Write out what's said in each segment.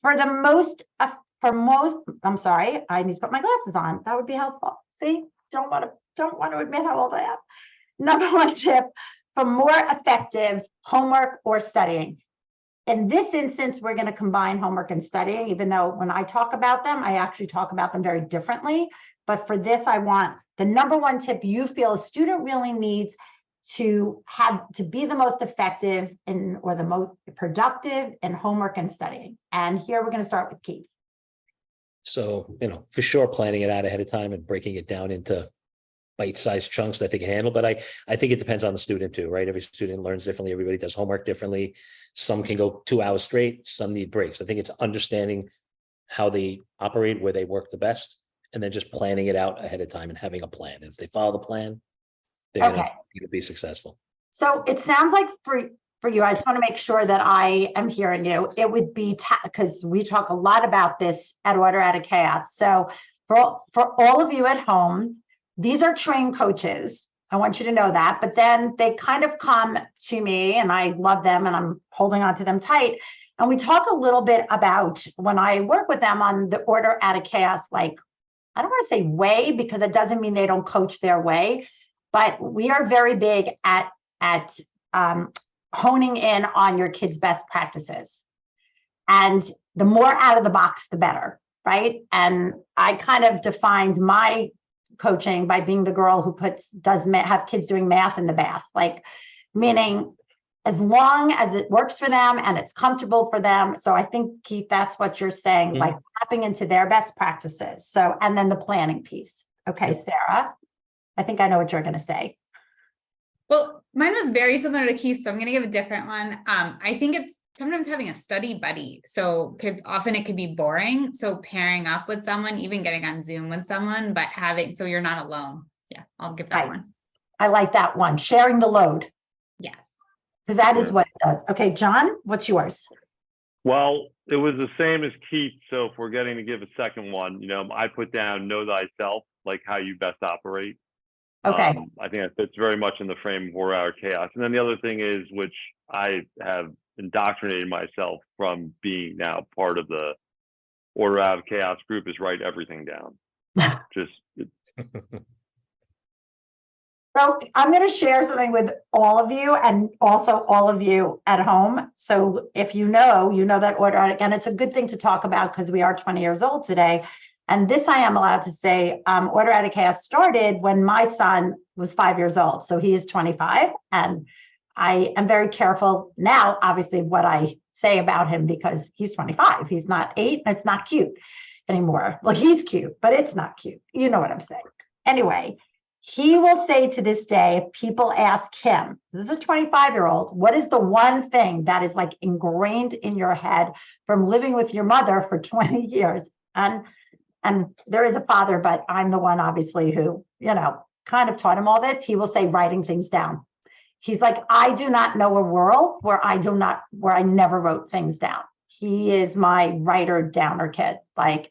For most, I'm sorry, I need to put my glasses on. That would be helpful. See, don't want to admit how old I am. Number one tip for more effective homework or studying. In this instance, we're going to combine homework and studying, even though when I talk about them, I actually talk about them very differently. But for this, I want the number one tip you feel a student really needs to be the most effective or the most productive in homework and studying. And here we're going to start with Keith. So, for sure, planning it out ahead of time and breaking it down into bite-sized chunks that they can handle. But I think it depends on the student too, right? Every student learns differently. Everybody does homework differently. Some can go 2 hours straight. Some need breaks. I think it's understanding how they operate, where they work the best, and then just planning it out ahead of time and having a plan. And if they follow the plan, they're going to be successful. So it sounds like for you, I just want to make sure that I am hearing you. It would be, because we talk a lot about this at Order Out of Chaos. So for all of you at home, these are trained coaches. I want you to know that, but then they kind of come to me and I love them and I'm holding on to them tight. And we talk a little bit about when I work with them on the Order Out of Chaos, like, I don't want to say way, because it doesn't mean they don't coach their way, but we are very big at honing in on your kids' best practices. And the more out of the box, the better, right? And I kind of defined my coaching by being the girl who have kids doing math in the bath, like, meaning as long as it works for them and it's comfortable for them. So I think, Keith, that's what you're saying, like tapping into their best practices. So, and then the planning piece. Okay, Sarah, I think I know what you're going to say. Well, mine was very similar to Keith, so I'm going to give a different one. I think it's sometimes having a study buddy. So often it could be boring. So pairing up with someone, even getting on Zoom with someone, but so you're not alone. Yeah, I'll give that one. I like that one. Sharing the load. Yes. Because that is what it does. Okay, John, what's yours? Well, it was the same as Keith. So if we're getting to give a second one, I put down know thyself, like how you best operate. Okay. I think that fits very much in the frame of Order Out of Chaos. And then the other thing is, which I have indoctrinated myself from being now part of the Order Out of Chaos group, is write everything down. So I'm going to share something with all of you and also all of you at home. So if you know that Order Out, and it's a good thing to talk about because we are 20 years old today. And this I am allowed to say, Order Out of Chaos started when my son was 5 years old. So he is 25. And I am very careful now, obviously, what I say about him because he's 25. He's not 8. And it's not cute anymore. Well, he's cute, but it's not cute. You know what I'm saying. Anyway, he will say to this day, if people ask him, this is a 25-year-old, what is the one thing that is like ingrained in your head from living with your mother for 20 years? And there is a father, but I'm the one, obviously, who, kind of taught him all this. He will say writing things down. He's like, I do not know a world where I never wrote things down. He is my writer downer kid, like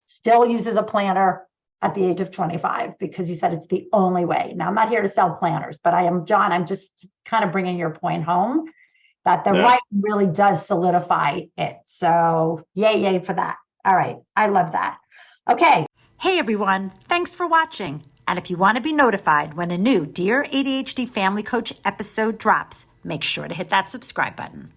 still uses a planner at the age of 25 because he said it's the only way. Now, I'm not here to sell planners, but John, I'm just kind of bringing your point home that the writing really does solidify it. So yay for that. All right. I love that. Okay. Hey, everyone. Thanks for watching. And if you want to be notified when a new Dear ADHD Family Coach episode drops, make sure to hit that subscribe button.